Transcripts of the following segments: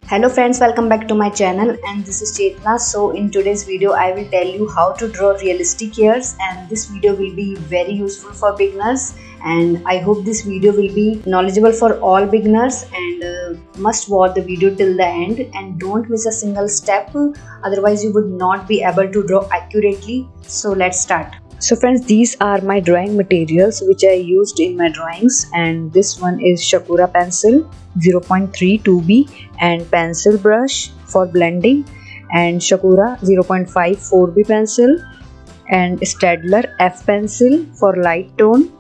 Hello friends, welcome back to my channel and this is Chetna. So in today's video I will tell you how to draw realistic hairs, and this video will be very useful for beginners, and I hope this video will be knowledgeable for all beginners, and must watch the video till the end and don't miss a single step, otherwise you would not be able to draw accurately. So let's start. So friends, these are my drawing materials which I used in my drawings, and this one is Sakura pencil 0.3 2B and pencil brush for blending, and Sakura 0.5 4B pencil and Stadler F pencil for light tone,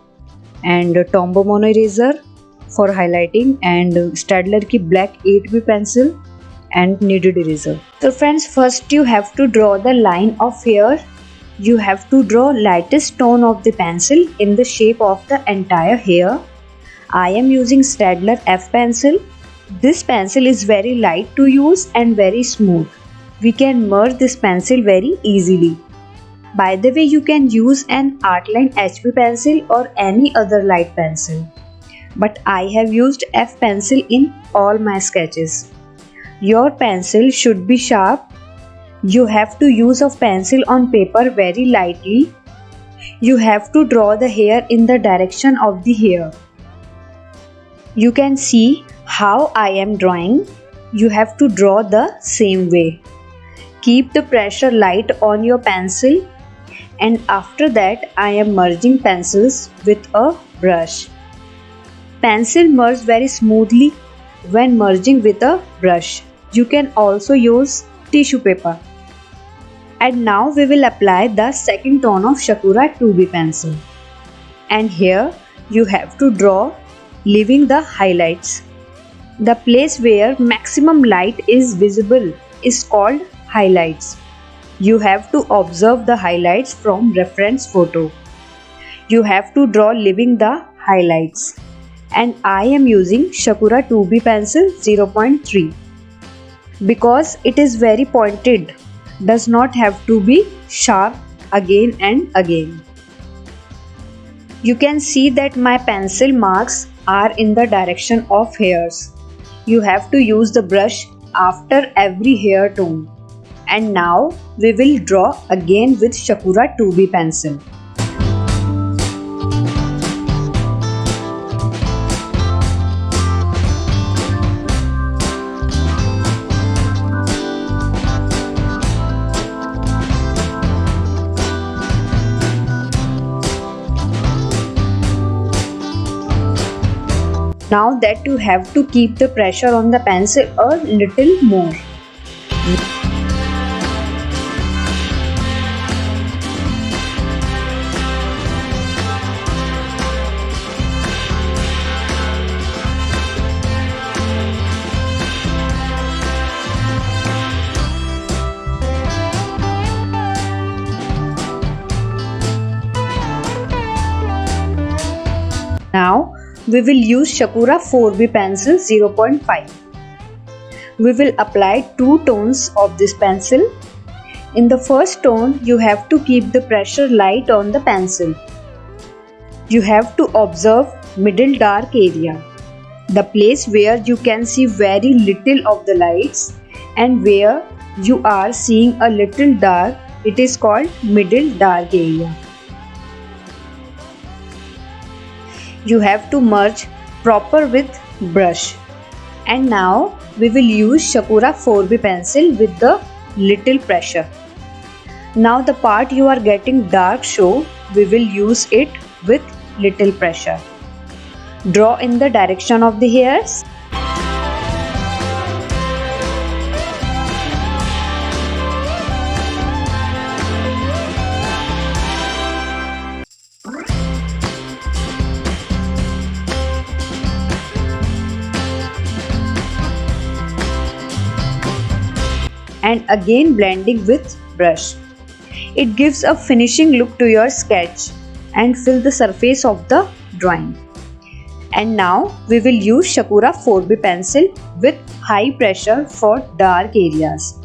and Tombow mono eraser for highlighting, and Stadler ki black 8B pencil and kneaded eraser. So friends, first you have to draw the line of hair. You have to draw lightest tone of the pencil in the shape of the entire hair. I am using Stadler F pencil. This pencil is very light to use and very smooth. We can merge this pencil very easily. By the way, you can use an Artline HB pencil or any other light pencil. But I have used F pencil in all my sketches. Your pencil should be sharp. You have to use a pencil on paper very lightly. You have to draw the hair in the direction of the hair. You can see how I am drawing. You have to draw the same way. Keep the pressure light on your pencil, and after that I am merging pencils with a brush. Pencil merge very smoothly when merging with a brush. You can also use tissue paper. And now we will apply the second tone of Sakura 2B pencil. And here you have to draw leaving the highlights. The place where maximum light is visible is called highlights. You have to observe the highlights from reference photo. You have to draw leaving the highlights. And I am using Sakura 2B pencil 0.3 because it is very pointed. Does not have to be sharp again and again. You can see that my pencil marks are in the direction of hairs. You have to use the brush after every hair tone. And now we will draw again with Sakura 2B pencil. Now that you have to keep the pressure on the pencil a little more. Now we will use Sakura 4B pencil 0.5. We will apply two tones of this pencil. In the first tone, you have to keep the pressure light on the pencil. You have to observe middle dark area, the place where you can see very little of the lights, and where you are seeing a little dark, it is called middle dark area. You have to merge proper with brush. And now we will use Sakura 4B pencil with the little pressure. Now the part you are getting dark show, we will use it with little pressure. Draw in the direction of the hairs. And again blending with brush. It gives a finishing look to your sketch and fill the surface of the drawing. And now we will use Sakura 4B pencil with high pressure for dark areas.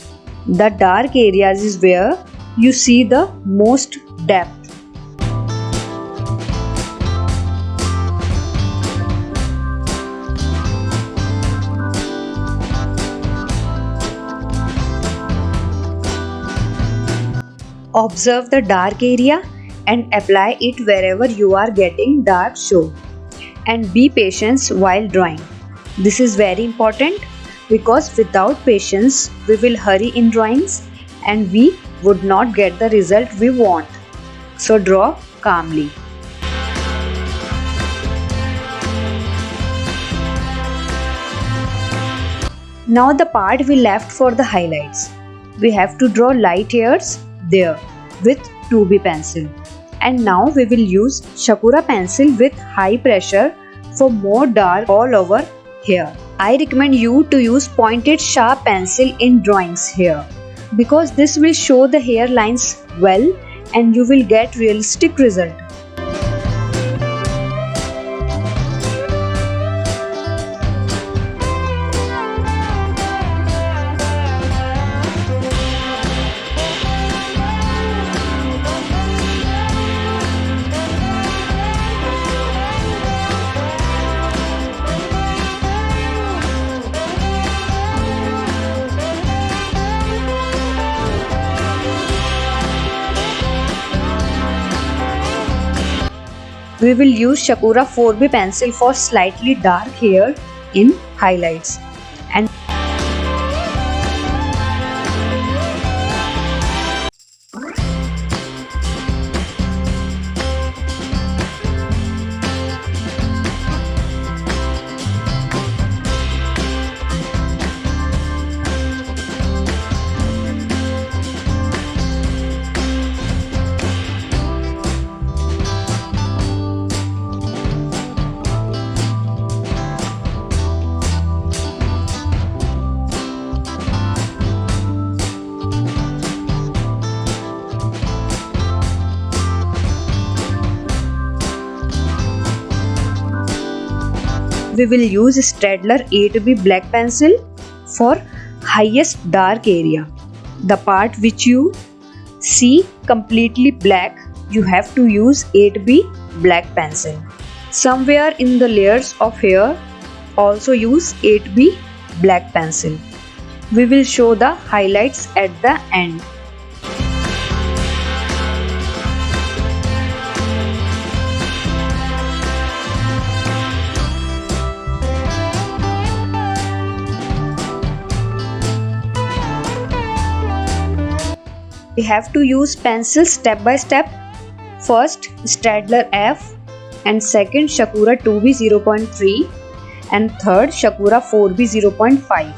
The dark areas is where you see the most depth. Observe the dark area and apply it wherever you are getting dark show. And be patient while drawing. This is very important because without patience we will hurry in drawings and we would not get the result we want. So draw calmly. Now the part we left for the highlights. We have to draw light hairs there with 2B pencil. And now we will use Sakura pencil with high pressure for more dark all over here. I recommend you to use pointed sharp pencil in drawings here because this will show the hair lines well and you will get realistic result. We will use Sakura 4B pencil for slightly dark hair in highlights. And we will use Stadler 8B black pencil for highest dark area. The part which you see completely black, you have to use 8B black pencil. Somewhere in the layers of hair, also use 8B black pencil. We will show the highlights at the end. We have to use pencil step by step. First Stadler F and second Sakura 2B 0.3 and third Sakura 4B 0.5.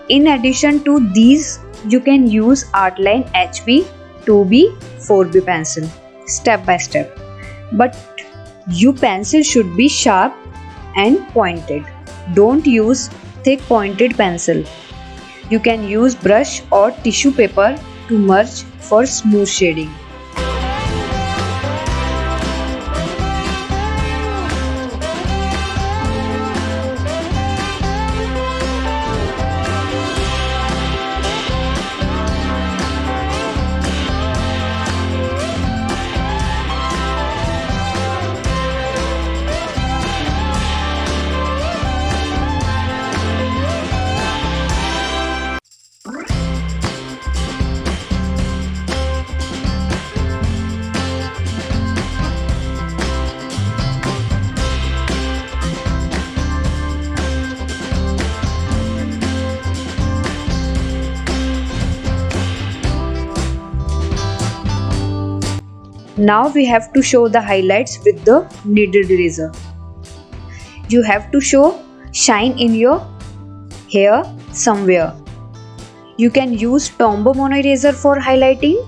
In addition to these, you can use Artline HB 2B 4B pencil step by step. But your pencil should be sharp and pointed. Don't use thick pointed pencil. You can use brush or tissue paper to merge for smooth shading. Now we have to show the highlights with the kneaded eraser. You have to show shine in your hair somewhere. You can use Tombow mono eraser for highlighting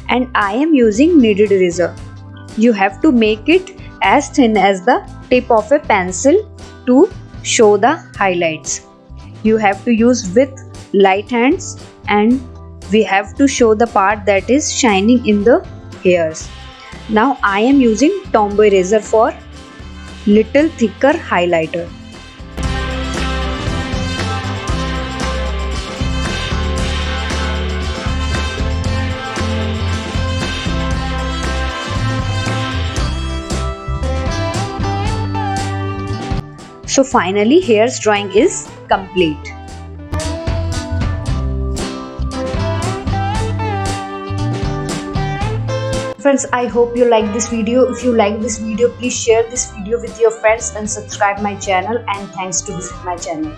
and I am using kneaded eraser. You have to make it as thin as the tip of a pencil to show the highlights. You have to use with light hands and we have to show the part that is shining in the hairs. Now I am using Tombow eraser for little thicker highlighter. So finally hair's drawing is complete. Friends, I hope you like this video. If you like this video, please share this video with your friends and subscribe my channel, and thanks to visit my channel.